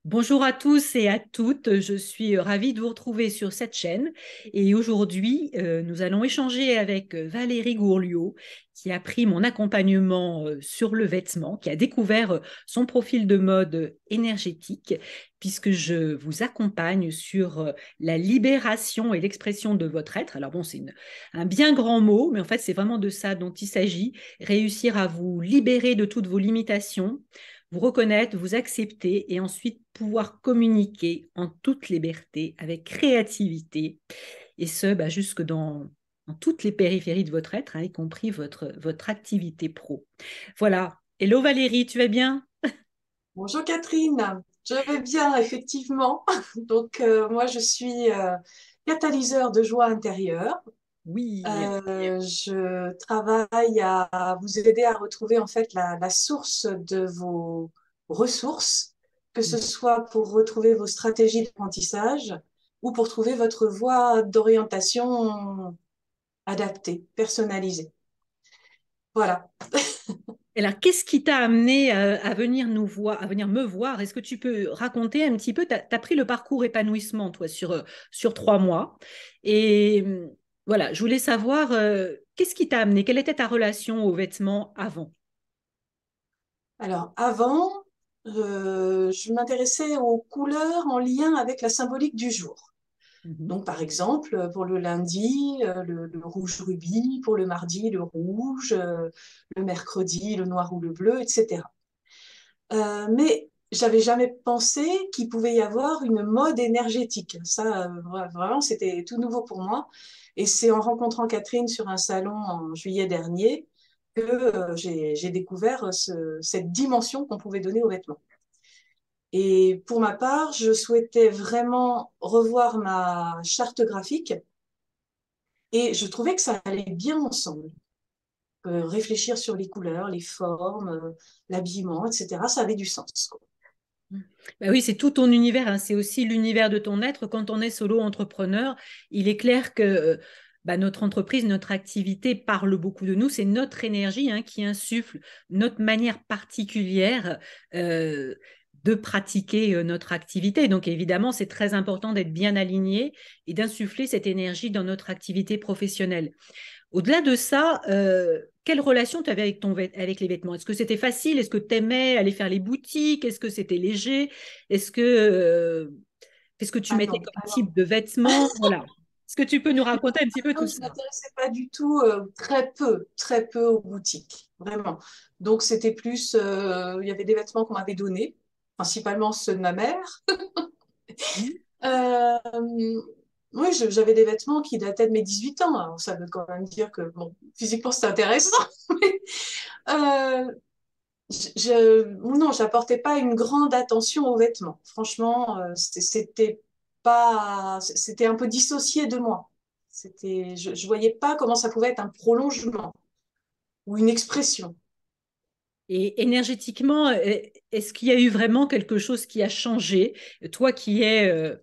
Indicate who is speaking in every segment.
Speaker 1: Bonjour à tous et à toutes, je suis ravie de vous retrouver sur cette chaîne et aujourd'hui nous allons échanger avec Valérie Gourliot qui a pris mon accompagnement sur le vêtement, qui a découvert son profil de mode énergétique puisque je vous accompagne sur la libération et l'expression de votre être. Alors bon, c'est un bien grand mot, mais en fait c'est vraiment de ça dont il s'agit, réussir à vous libérer de toutes vos limitations, vous reconnaître, vous accepter et ensuite pouvoir communiquer en toute liberté, avec créativité, et ce, jusque dans toutes les périphéries de votre être, hein, y compris votre activité pro. Voilà. Hello Valérie, tu vas bien?
Speaker 2: Bonjour Catherine, je vais bien effectivement. Donc moi je suis catalyseur de joie intérieure.
Speaker 1: Oui.
Speaker 2: Je travaille à vous aider à retrouver en fait la source de vos ressources, que ce soit pour retrouver vos stratégies d'apprentissage ou pour trouver votre voie d'orientation adaptée, personnalisée. Voilà.
Speaker 1: Alors, qu'est-ce qui t'a amené à venir nous voir, à venir me voir? Est-ce que tu peux raconter un petit peu? Tu as pris le parcours épanouissement, toi, sur 3 mois. Et voilà, je voulais savoir qu'est-ce qui t'a amené? Quelle était ta relation aux vêtements avant?
Speaker 2: Alors, avant, je m'intéressais aux couleurs en lien avec la symbolique du jour.
Speaker 1: Mhm.
Speaker 2: Donc, par exemple, pour le lundi, le rouge rubis, pour le mardi, le rouge, le mercredi, le noir ou le bleu, etc. Mais j'avais jamais pensé qu'il pouvait y avoir une mode énergétique. Ça, vraiment, c'était tout nouveau pour moi. Et c'est en rencontrant Catherine sur un salon en juillet dernier que j'ai découvert cette dimension qu'on pouvait donner aux vêtements. Et pour ma part, je souhaitais vraiment revoir ma charte graphique et je trouvais que ça allait bien ensemble. Réfléchir sur les couleurs, les formes, l'habillement, etc., ça avait du sens, quoi.
Speaker 1: Bah oui, c'est tout ton univers, hein. C'est aussi l'univers de ton être. Quand on est solo entrepreneur, il est clair que notre entreprise, notre activité parle beaucoup de nous. C'est notre énergie, hein, qui insuffle notre manière particulière euh, de pratiquer notre activité. Donc évidemment, c'est très important d'être bien aligné et d'insuffler cette énergie dans notre activité professionnelle. Au-delà de ça, quelle relation tu avais avec, avec les vêtements? Est-ce que c'était facile? Est-ce que tu aimais aller faire les boutiques? Est-ce que c'était léger? Est-ce que, qu'est-ce que tu
Speaker 2: Ah
Speaker 1: mettais
Speaker 2: non,
Speaker 1: comme type de vêtements? Voilà. Est-ce que tu peux nous raconter un petit peu
Speaker 2: non,
Speaker 1: tout
Speaker 2: je
Speaker 1: ça?
Speaker 2: m'intéressais pas du tout, très peu aux boutiques, vraiment. Donc c'était plus, il y avait des vêtements qu'on m'avait donnés, principalement ceux de ma mère.
Speaker 1: Mhm.
Speaker 2: Euh, oui, j'avais des vêtements qui dataient de mes 18 ans. Alors, ça veut quand même dire que, bon, physiquement, c'est intéressant. Mais, euh, non, j'apportais pas une grande attention aux vêtements. Franchement, c'était pas, c'était un peu dissocié de moi. Je voyais pas comment ça pouvait être un prolongement ou une expression.
Speaker 1: Et énergétiquement, est-ce qu'il y a eu vraiment quelque chose qui a changé? Toi qui es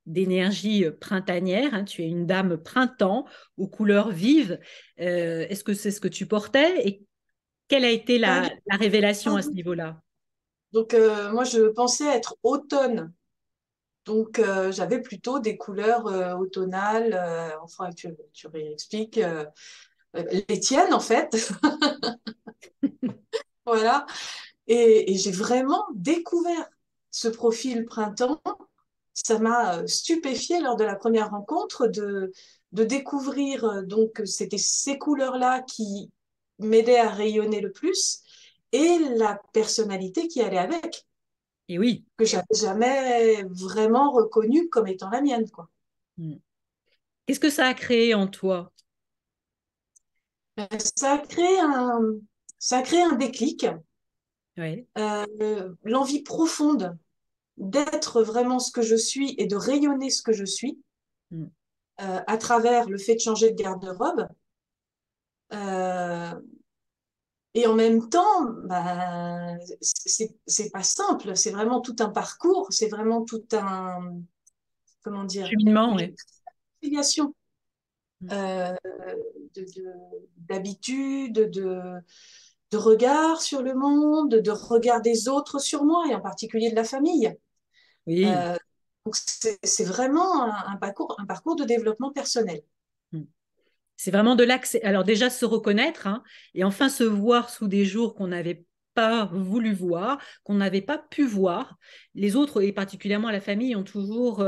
Speaker 1: d'énergie printanière, hein, tu es une dame printemps aux couleurs vives. Est-ce que c'est ce que tu portais? Et quelle a été
Speaker 2: Pas du
Speaker 1: la révélation à ce
Speaker 2: tout.
Speaker 1: niveau-là?
Speaker 2: Donc, moi, je pensais être automne. Donc, j'avais plutôt des couleurs automnales. Enfin, tu réexpliques les tiennes, en fait. Voilà. Et j'ai vraiment découvert ce profil printemps. Ça m'a stupéfiée lors de la première rencontre de découvrir donc c'était ces couleurs-là qui m'aidaient à rayonner le plus et la personnalité qui allait avec,
Speaker 1: Et oui.
Speaker 2: que j'avais jamais vraiment reconnue comme étant la mienne, quoi.
Speaker 1: Mm. Qu'est-ce que ça a créé en toi?
Speaker 2: Ça a créé ça a créé un déclic,
Speaker 1: Ouais.
Speaker 2: l'envie profonde d'être vraiment ce que je suis et de rayonner ce que je suis
Speaker 1: Mm.
Speaker 2: à travers le fait de changer de garde-robe. Euh, et en même temps, bah, c'est pas simple, c'est vraiment tout un parcours, c'est vraiment tout un, comment dire,
Speaker 1: Cheminement,
Speaker 2: une
Speaker 1: ouais.
Speaker 2: filiation
Speaker 1: Mm.
Speaker 2: euh, d'habitude, de regard sur le monde, de regard des autres sur moi, et en particulier de la famille.
Speaker 1: Oui.
Speaker 2: Donc c'est vraiment un parcours de développement personnel.
Speaker 1: Mm. C'est vraiment de l'accès. Alors déjà se reconnaître, hein, et enfin se voir sous des jours qu'on n'avait pas voulu voir, qu'on n'avait pas pu voir. Les autres, et particulièrement la famille, ont toujours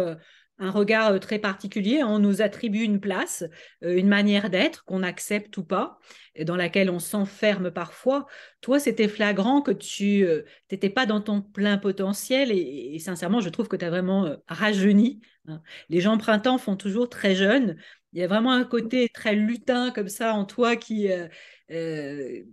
Speaker 1: un regard très particulier. On nous attribue une place, une manière d'être qu'on accepte ou pas, et dans laquelle on s'enferme parfois. Toi, c'était flagrant que tu n'étais pas dans ton plein potentiel et sincèrement, je trouve que tu as vraiment rajeuni, hein. Les gens au printemps font toujours très jeunes. Il y a vraiment un côté très lutin comme ça en toi qui euh,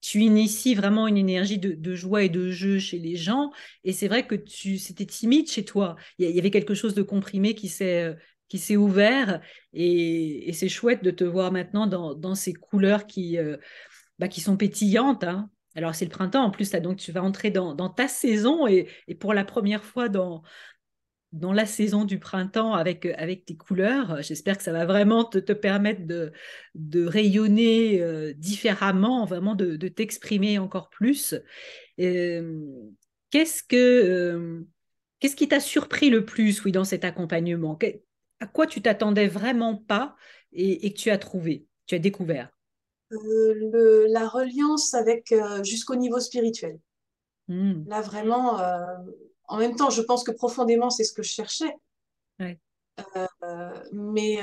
Speaker 1: tu inities vraiment une énergie de joie et de jeu chez les gens. Et c'est vrai que c'était timide chez toi. Il y avait quelque chose de comprimé qui s'est ouvert. Et c'est chouette de te voir maintenant dans ces couleurs qui sont pétillantes, hein. Alors, c'est le printemps en plus, là, donc tu vas entrer dans ta saison et pour la première fois dans la saison du printemps avec tes couleurs. J'espère que ça va vraiment te permettre de rayonner différemment, vraiment de t'exprimer encore plus. Euh, qu'est-ce que, qu'est-ce qui t'a surpris le plus, oui, dans cet accompagnement? À quoi tu t'attendais vraiment pas et que tu as trouvé, tu as découvert?
Speaker 2: La reliance avec jusqu'au niveau spirituel.
Speaker 1: Hmm,
Speaker 2: Là, vraiment, en même temps, je pense que profondément, c'est ce que je cherchais.
Speaker 1: ouais,
Speaker 2: Mais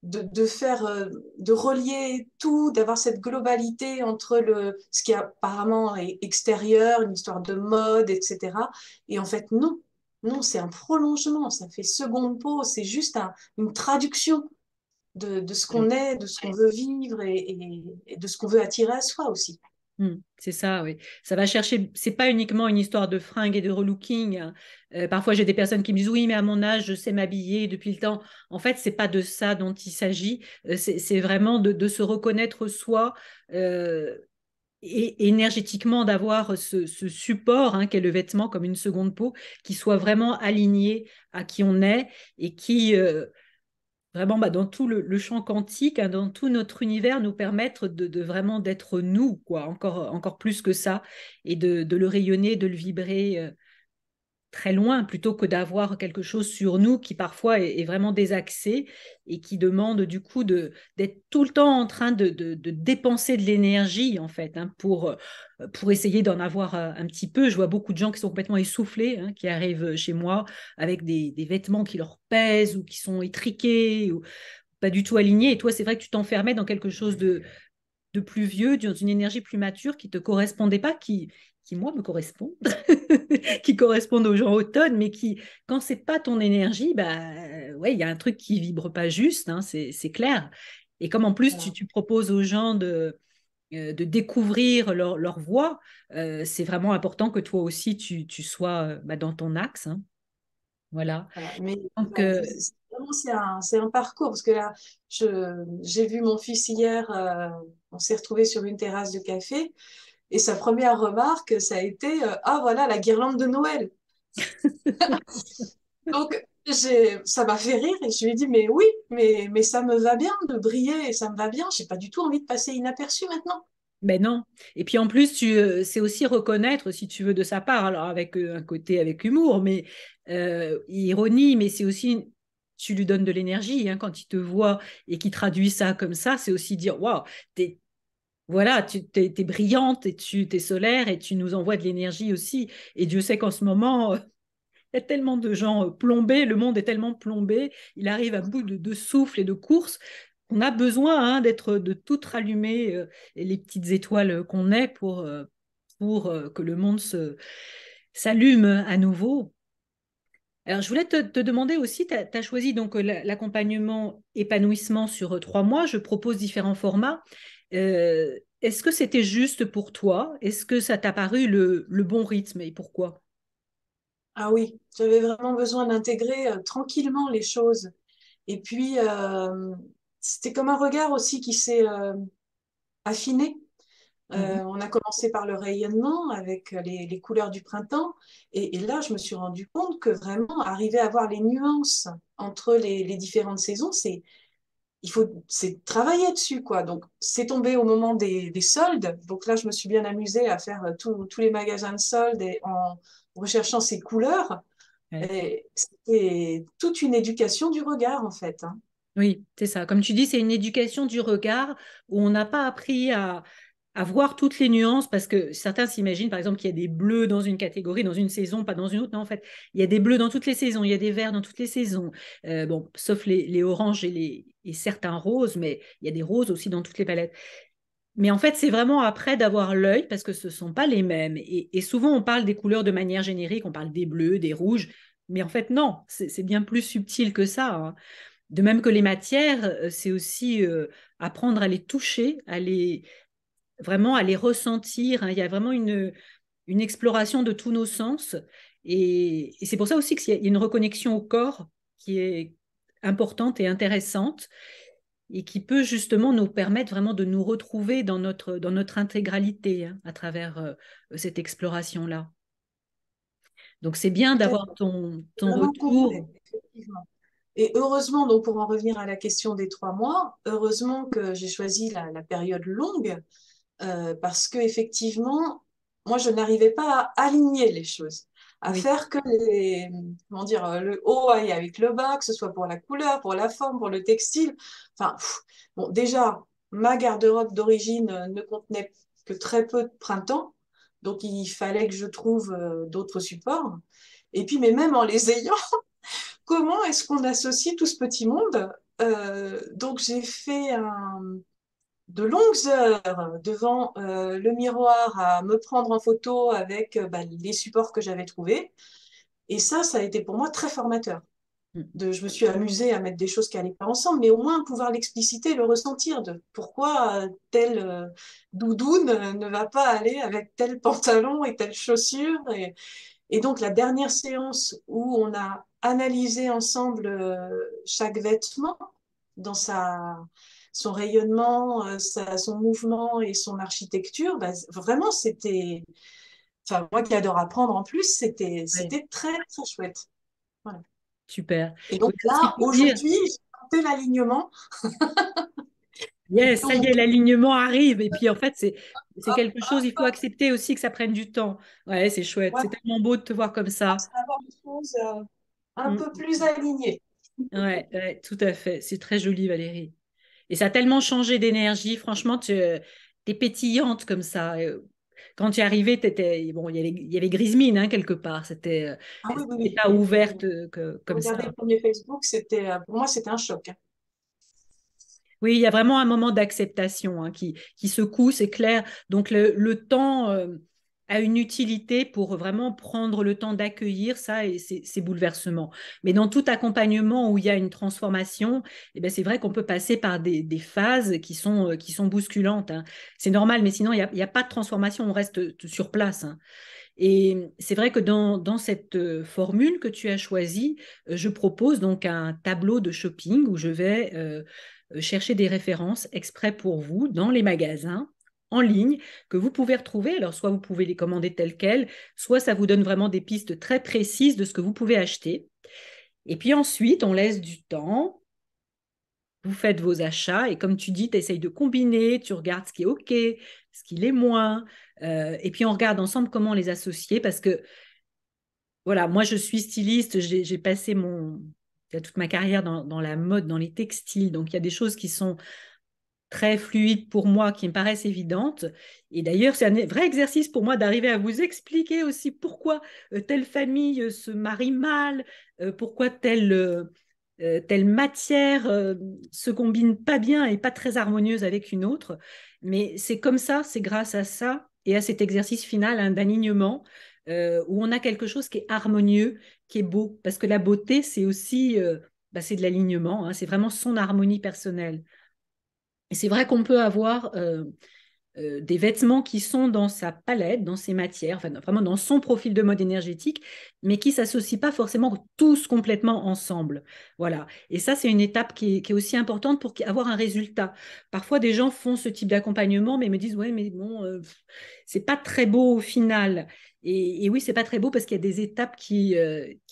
Speaker 2: de faire, de relier tout, d'avoir cette globalité entre ce qui apparemment est extérieur, une histoire de mode, etc. Et en fait, non. Non, c'est un prolongement, ça fait seconde peau, c'est juste une traduction de ce
Speaker 1: ouais.
Speaker 2: qu'on est, de ce qu'on veut vivre et de ce qu'on veut attirer à soi aussi.
Speaker 1: C'est ça, oui. Ça va chercher, c'est pas uniquement une histoire de fringues et de relooking, hein. Parfois, j'ai des personnes qui me disent, oui, mais à mon âge, je sais m'habiller depuis le temps. En fait, c'est pas de ça dont il s'agit. C'est vraiment de se reconnaître soi euh, et énergétiquement d'avoir ce support, hein, qu'est le vêtement comme une seconde peau, qui soit vraiment aligné à qui on est et qui, vraiment dans tout le champ quantique, hein, dans tout notre univers, nous permettre de vraiment d'être nous, quoi, encore plus que ça, et de le rayonner, de le vibrer très loin, plutôt que d'avoir quelque chose sur nous qui parfois est vraiment désaxé et qui demande du coup d'être tout le temps en train de dépenser de l'énergie, en fait, hein, pour essayer d'en avoir un petit peu. Je vois beaucoup de gens qui sont complètement essoufflés, hein, qui arrivent chez moi avec des vêtements qui leur pèsent ou qui sont étriqués ou pas du tout alignés. Et toi, c'est vrai que tu t'enfermais dans quelque chose de plus vieux, dans une énergie plus mature qui ne te correspondait pas, qui moi, me correspond, qui correspondent aux gens autonomes, mais qui, quand c'est pas ton énergie, bah, ouais, il y a un truc qui vibre pas juste, hein, c'est clair. Et comme en plus,
Speaker 2: Voilà.
Speaker 1: tu proposes aux gens de découvrir leur voix, c'est vraiment important que toi aussi, tu sois dans ton axe, hein. Voilà.
Speaker 2: Voilà. Mais
Speaker 1: Donc,
Speaker 2: ouais, vraiment, c'est un parcours parce que là, j'ai vu mon fils hier, on s'est retrouvés sur une terrasse de café et sa première remarque, ça a été ah voilà la guirlande de Noël. Donc ça m'a fait rire et je lui ai dit mais oui, mais ça me va bien de briller et ça me va bien, j'ai pas du tout envie de passer inaperçu maintenant.
Speaker 1: ben non. Et puis en plus, c'est aussi reconnaître, si tu veux, de sa part, alors avec un côté avec humour, mais ironie, mais c'est aussi, tu lui donnes de l'énergie, hein, quand il te voit et qu'il traduit ça comme ça, c'est aussi dire, waouh, voilà, t'es brillante et t'es solaire et tu nous envoies de l'énergie aussi. Et Dieu sait qu'en ce moment, il y a tellement de gens plombés, le monde est tellement plombé, il arrive à bout de souffle et de course qu'on a besoin, hein, de tout rallumer et les petites étoiles qu'on est pour que le monde s'allume à nouveau. Alors, je voulais te demander aussi, tu as choisi donc l'accompagnement épanouissement sur 3 mois. Je propose différents formats. Est-ce que c'était juste pour toi? Est-ce que ça t'a paru le bon rythme et pourquoi?
Speaker 2: Ah oui, j'avais vraiment besoin d'intégrer tranquillement les choses. Et puis c'était comme un regard aussi qui s'est affiné.
Speaker 1: Mhm.
Speaker 2: On a commencé par le rayonnement avec les couleurs du printemps. Et là, je me suis rendu compte que vraiment, arriver à voir les nuances entre les différentes saisons, c'est travailler dessus, quoi. Donc, c'est tombé au moment des soldes. Donc là, je me suis bien amusée à faire tous les magasins de soldes et en recherchant ces couleurs.
Speaker 1: Ouais.
Speaker 2: Et c'était toute une éducation du regard, en fait, hein.
Speaker 1: Oui, c'est ça. Comme tu dis, c'est une éducation du regard où on n'a pas appris à voir toutes les nuances parce que certains s'imaginent, par exemple, qu'il y a des bleus dans une catégorie, dans une saison, pas dans une autre. Non, en fait, il y a des bleus dans toutes les saisons, il y a des verts dans toutes les saisons. Bon, sauf les oranges et certains roses, mais il y a des roses aussi dans toutes les palettes. Mais en fait, c'est vraiment après d'avoir l'œil parce que ce ne sont pas les mêmes. Et souvent, on parle des couleurs de manière générique, on parle des bleus, des rouges. Mais en fait, non, c'est bien plus subtil que ça, hein. De même que les matières, c'est aussi apprendre à les toucher, vraiment à les ressentir, hein. Il y a vraiment une exploration de tous nos sens. Et c'est pour ça aussi qu'il y a une reconnexion au corps qui est importante et intéressante et qui peut justement nous permettre vraiment de nous retrouver dans notre intégralité, hein, à travers cette exploration-là. Donc c'est bien
Speaker 2: Tout à fait.
Speaker 1: d'avoir ton
Speaker 2: Vraiment complet,
Speaker 1: retour.
Speaker 2: effectivement. Et heureusement, donc pour en revenir à la question des 3 mois, heureusement que j'ai choisi la période longue, parce que effectivement, moi, je n'arrivais pas à aligner les choses, à
Speaker 1: Oui,
Speaker 2: faire que comment dire, le haut aille avec le bas, que ce soit pour la couleur, pour la forme, pour le textile. Enfin, bon, déjà, ma garde-robe d'origine ne contenait que très peu de printemps, donc il fallait que je trouve d'autres supports. Et puis, mais même en les ayant, comment est-ce qu'on associe tout ce petit monde? Donc, j'ai fait de longues heures devant le miroir à me prendre en photo avec bah, les supports que j'avais trouvés. Et ça a été pour moi très formateur. Je me suis amusée à mettre des choses qui n'allaient pas ensemble, mais au moins pouvoir l'expliciter, le ressentir de pourquoi telle doudoune ne va pas aller avec tel pantalon et telle chaussure. Et donc la dernière séance où on a analysé ensemble chaque vêtement dans son rayonnement, son mouvement et son architecture, bah, vraiment c'était, enfin moi qui adore apprendre en plus,
Speaker 1: oui,
Speaker 2: c'était très très chouette. Voilà.
Speaker 1: super.
Speaker 2: Et
Speaker 1: Oui,
Speaker 2: donc
Speaker 1: c'est ce qu'il
Speaker 2: là,
Speaker 1: faut dire.
Speaker 2: aujourd'hui, j'ai fait l'alignement.
Speaker 1: Yes, ça y
Speaker 2: Donc,
Speaker 1: est, l'alignement arrive. Et puis en fait, c'est quelque chose, il faut accepter aussi que ça prenne du temps. Ouais, c'est chouette.
Speaker 2: ouais,
Speaker 1: C'est tellement beau de te voir comme ça.
Speaker 2: c'est avoir des choses un peu
Speaker 1: Mm.
Speaker 2: plus alignées.
Speaker 1: Ouais, ouais, tout à fait. C'est très joli, Valérie. Et ça a tellement changé d'énergie. Franchement, tu es pétillante comme ça. Quand tu es arrivée, bon, il y avait grise mine, hein, quelque part.
Speaker 2: Ah oui, oui,
Speaker 1: C'était
Speaker 2: oui.
Speaker 1: pas ouverte comme ça.
Speaker 2: Regarder le premier Facebook, pour moi, c'était un choc, hein.
Speaker 1: Oui, il y a vraiment un moment d'acceptation, hein, qui secoue, c'est clair. Donc le temps a une utilité pour vraiment prendre le temps d'accueillir ça et ces bouleversements. Mais dans tout accompagnement où il y a une transformation, eh ben, c'est vrai qu'on peut passer par des phases qui sont bousculantes, hein. C'est normal, mais sinon, il y a pas de transformation, on reste sur place, hein. Et c'est vrai que dans cette formule que tu as choisie, je propose donc un tableau de shopping où je vais chercher des références exprès pour vous dans les magasins en ligne que vous pouvez retrouver. Alors, soit vous pouvez les commander telles quelles, soit ça vous donne vraiment des pistes très précises de ce que vous pouvez acheter. Et puis ensuite, on laisse du temps, vous faites vos achats et comme tu dis, tu essayes de combiner, tu regardes ce qui est OK, ce qui l'est moins. Et puis on regarde ensemble comment les associer parce que voilà, moi je suis styliste, j'ai passé toute ma carrière dans la mode, dans les textiles, donc il y a des choses qui sont très fluides pour moi, qui me paraissent évidentes. Et d'ailleurs, c'est un vrai exercice pour moi d'arriver à vous expliquer aussi pourquoi telle famille se marie mal, pourquoi telle matière se combine pas bien et pas très harmonieuse avec une autre. Mais c'est comme ça, c'est grâce à ça et à cet exercice final, hein, d'alignement où on a quelque chose qui est harmonieux, qui est beau. Parce que la beauté, c'est aussi bah, c'est de l'alignement, hein, c'est vraiment son harmonie personnelle. Et c'est vrai qu'on peut avoir des vêtements qui sont dans sa palette, dans ses matières, enfin vraiment dans son profil de mode énergétique, mais qui ne s'associent pas forcément tous complètement ensemble. Voilà. Et ça, c'est une étape qui est aussi importante pour avoir un résultat. Parfois, des gens font ce type d'accompagnement, mais me disent, ouais, mais bon, c'est pas très beau au final. Et oui, c'est pas très beau parce qu'il y a des étapes qui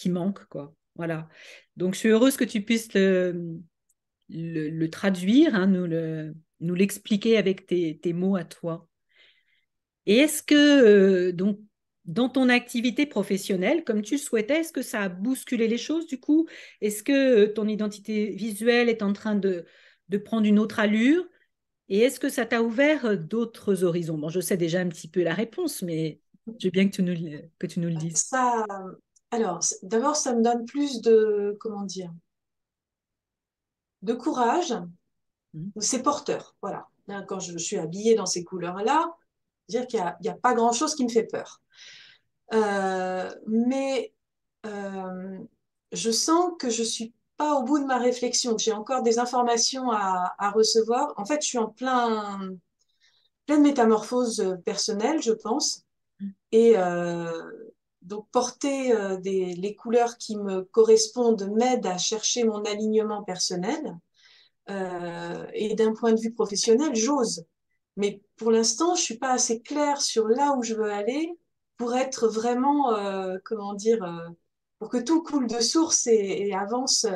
Speaker 1: manquent, quoi. Voilà. Donc, je suis heureuse que tu puisses le traduire, hein, nous l'expliquer avec tes mots à toi. Et est-ce que, donc, dans ton activité professionnelle, comme tu le souhaitais, est-ce que ça a bousculé les choses du coup? Est-ce que ton identité visuelle est en train de prendre une autre allure? Et est-ce que ça t'a ouvert d'autres horizons? Bon, je sais déjà un petit peu la réponse, mais je veux bien que tu nous le dises.
Speaker 2: Ça, alors, d'abord, ça me donne plus de, comment dire, de courage.
Speaker 1: Mhm.
Speaker 2: C'est porteur, voilà. Hein, quand je suis habillée dans ces couleurs-là, dire qu'il y a pas grand-chose qui me fait peur. Mais je sens que je suis pas au bout de ma réflexion, que j'ai encore des informations à recevoir. En fait, je suis en pleine métamorphose personnelle, je pense. Et donc, porter les couleurs qui me correspondent m'aide à chercher mon alignement personnel. Et d'un point de vue professionnel, j'ose. Mais pour l'instant, je suis pas assez claire sur là où je veux aller pour être vraiment, comment dire, pour que tout coule de source et avance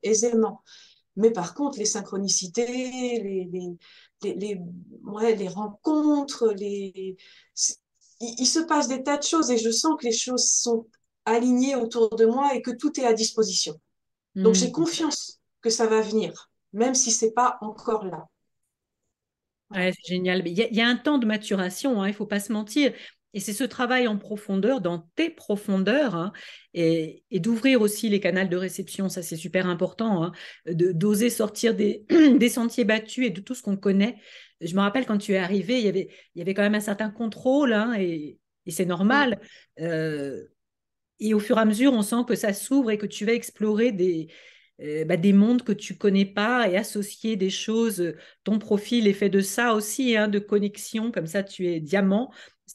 Speaker 2: aisément. Mais par contre, les synchronicités, ouais, les rencontres, il se passe des tas de choses et je sens que les choses sont alignées autour de moi et que tout est à disposition. Donc j'ai
Speaker 1: Mhm.
Speaker 2: confiance que ça va venir, même si c'est pas encore là. Voilà.
Speaker 1: Ouais, c'est génial. Mais il y a un temps de maturation, hein, il ne faut pas se mentir. Et c'est ce travail en profondeur, dans tes profondeurs, hein, et d'ouvrir aussi les canaux de réception, ça c'est super important, hein, d'oser sortir des sentiers battus et de tout ce qu'on connaît. Je me rappelle quand tu es arrivé, il y avait quand même un certain contrôle, hein, et c'est
Speaker 2: Mm.
Speaker 1: normal. Et au fur et à mesure, on sent que ça s'ouvre et que tu vas explorer des mondes que tu connais pas et associer des choses. Ton profil est fait de ça aussi, hein, de connexion. Comme ça, tu es diamant,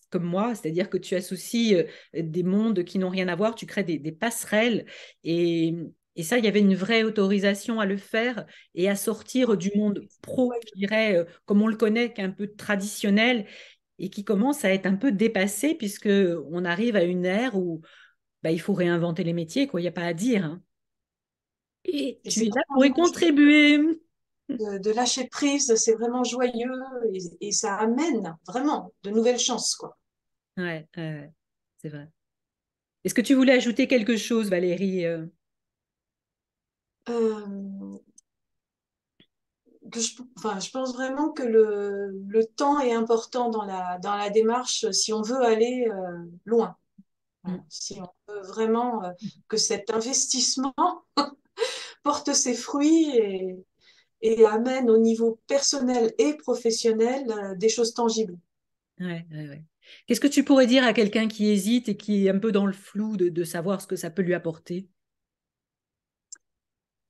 Speaker 1: comme moi, c'est-à-dire que tu associes des mondes qui n'ont rien à voir, tu crées des passerelles. Et ça, il y avait une vraie autorisation à le faire et à sortir du monde pro,
Speaker 2: Ouais.
Speaker 1: je dirais, comme on le connaît, qui est un peu traditionnel et qui commence à être un peu dépassé puisque on arrive à une ère où bah, il faut réinventer les métiers, quoi. Il n'y a pas à dire, hein. Et
Speaker 2: Et
Speaker 1: tu
Speaker 2: c'est
Speaker 1: es là
Speaker 2: vraiment
Speaker 1: pour y
Speaker 2: joyeux
Speaker 1: contribuer.
Speaker 2: de lâcher prise, c'est vraiment joyeux et ça amène vraiment de nouvelles chances, quoi.
Speaker 1: Ouais, ouais, c'est vrai. Est-ce que tu voulais ajouter quelque chose, Valérie?
Speaker 2: Euh, enfin, je pense vraiment que le temps est important dans la démarche si on veut aller loin. Voilà.
Speaker 1: Mm.
Speaker 2: Si on veut vraiment que cet investissement porte ses fruits et amène au niveau personnel et professionnel des choses tangibles.
Speaker 1: Ouais, ouais, ouais. Qu'est-ce que tu pourrais dire à quelqu'un qui hésite et qui est un peu dans le flou de savoir ce que ça peut lui apporter?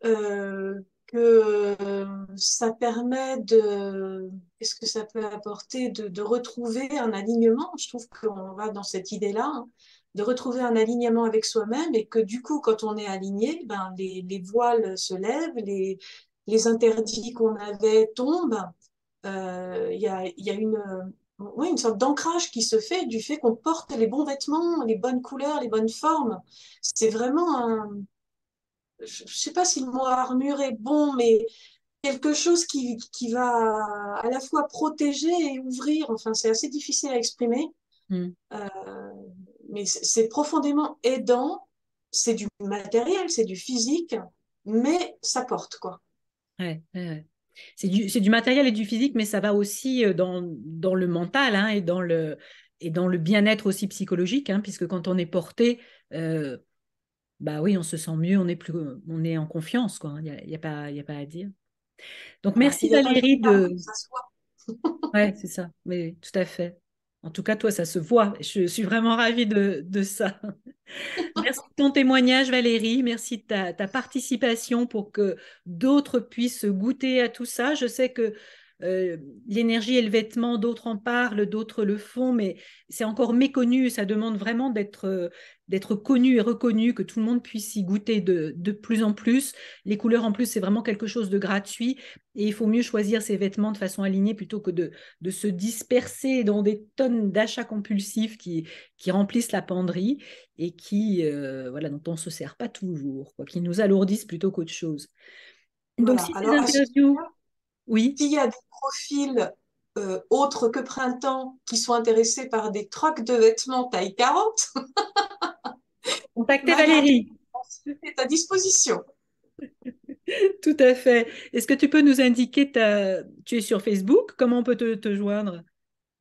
Speaker 2: Que ça permet de, qu'est-ce que ça peut apporter de retrouver un alignement. Je trouve qu'on va dans cette idée-là, hein, de retrouver un alignement avec soi-même et que du coup, quand on est aligné, ben, les voiles se lèvent, les interdits qu'on avait tombent. Il y a une, oui, une sorte d'ancrage qui se fait du fait qu'on porte les bons vêtements, les bonnes couleurs, les bonnes formes. C'est vraiment je ne sais pas si le mot armure est bon, mais quelque chose qui va à la fois protéger et ouvrir. Enfin, c'est assez difficile à exprimer,
Speaker 1: Mm.
Speaker 2: euh, mais c'est profondément aidant. C'est du matériel, c'est du physique, mais ça porte, quoi.
Speaker 1: Ouais, ouais, ouais. C'est du matériel et du physique, mais ça va aussi dans le mental, hein, et dans le bien-être aussi psychologique, hein, puisque quand on est porté, euh, bah oui, on se sent mieux, on est en confiance, quoi, hein. Il y a pas à dire. Donc
Speaker 2: Voilà.
Speaker 1: merci
Speaker 2: Il n'y a pas de
Speaker 1: Valérie
Speaker 2: retard,
Speaker 1: de...
Speaker 2: ça soit.
Speaker 1: Ouais, c'est ça, oui, tout à fait. En tout cas, toi, ça se voit. Je suis vraiment ravie de ça. Merci de ton témoignage, Valérie. Merci de ta participation pour que d'autres puissent goûter à tout ça. Je sais que euh, l'énergie et le vêtement, d'autres en parlent, d'autres le font, mais c'est encore méconnu. Ça demande vraiment d'être connu et reconnu, que tout le monde puisse y goûter de plus en plus. Les couleurs, en plus, c'est vraiment quelque chose de gratuit et il faut mieux choisir ses vêtements de façon alignée plutôt que de se disperser dans des tonnes d'achats compulsifs qui remplissent la penderie et qui, voilà, dont on ne se sert pas toujours, quoi, qui nous alourdissent plutôt qu'autre chose. Donc,
Speaker 2: Voilà.
Speaker 1: si ces
Speaker 2: Alors, à ce
Speaker 1: interviews, oui,
Speaker 2: s'il y a des profils autres que Printemps qui sont intéressés par des trocs de vêtements taille 40,
Speaker 1: contactez
Speaker 2: Valérie
Speaker 1: Valérie.
Speaker 2: est à disposition.
Speaker 1: Tout à fait. Est-ce que tu peux nous indiquer tu es sur Facebook? Comment on peut te joindre,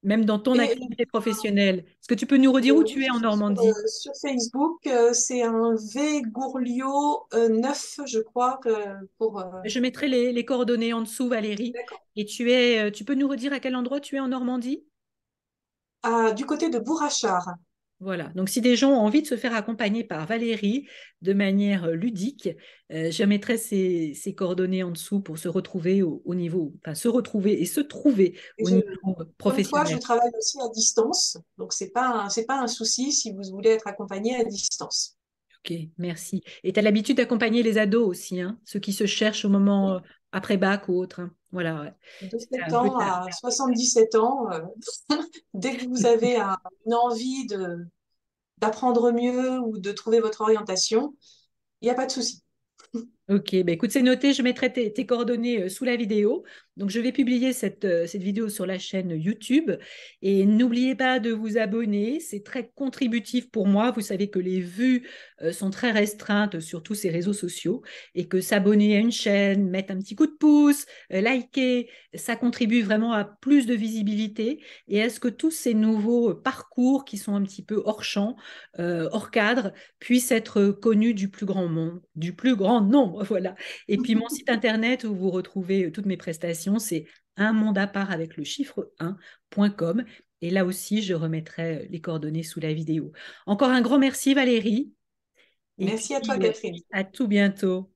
Speaker 1: même dans ton
Speaker 2: Et
Speaker 1: activité professionnelle? Est-ce que tu peux nous redire où
Speaker 2: oui,
Speaker 1: tu es
Speaker 2: je
Speaker 1: en
Speaker 2: suis
Speaker 1: Normandie?
Speaker 2: sur Facebook. C'est un V Gourliot 9, je crois, pour...
Speaker 1: Je mettrai les coordonnées en dessous, Valérie.
Speaker 2: D'accord.
Speaker 1: Et tu peux nous redire à quel endroit tu es en Normandie?
Speaker 2: Ah, du côté de Bourrachard.
Speaker 1: Voilà. Donc, si des gens ont envie de se faire accompagner par Valérie de manière ludique, je mettrai ces coordonnées en dessous pour se retrouver au niveau, enfin, se retrouver et se trouver
Speaker 2: Et
Speaker 1: au
Speaker 2: je,
Speaker 1: niveau
Speaker 2: comme toi, je
Speaker 1: professionnel.
Speaker 2: travaille aussi à distance. Donc, c'est pas un souci si vous voulez être accompagné à distance.
Speaker 1: Ok, merci. Et tu as l'habitude d'accompagner les ados aussi, hein, ceux qui se cherchent au moment
Speaker 2: Oui.
Speaker 1: après bac ou autre, hein. Voilà, ouais.
Speaker 2: De
Speaker 1: C'est
Speaker 2: 7
Speaker 1: un peu
Speaker 2: ans
Speaker 1: ça.
Speaker 2: à 77 ans, dès que vous avez une envie d'apprendre mieux ou de trouver votre orientation, il n'y a pas de souci.
Speaker 1: Ok, bah écoute, c'est noté, je mettrai tes coordonnées sous la vidéo. Donc, je vais publier cette vidéo sur la chaîne YouTube. Et n'oubliez pas de vous abonner, c'est très contributif pour moi. Vous savez que les vues sont très restreintes sur tous ces réseaux sociaux et que s'abonner à une chaîne, mettre un petit coup de pouce, liker, ça contribue vraiment à plus de visibilité et à ce que tous ces nouveaux parcours qui sont un petit peu hors champ, hors cadre, puissent être connus du plus grand monde, du plus grand nombre. Voilà. Et puis mon site internet où vous retrouvez toutes mes prestations, c'est un monde à part avec le chiffre 1.com. Et là aussi, je remettrai les coordonnées sous la vidéo. Encore un grand merci Valérie. Et
Speaker 2: Merci à toi,
Speaker 1: puis
Speaker 2: Catherine.
Speaker 1: à tout bientôt.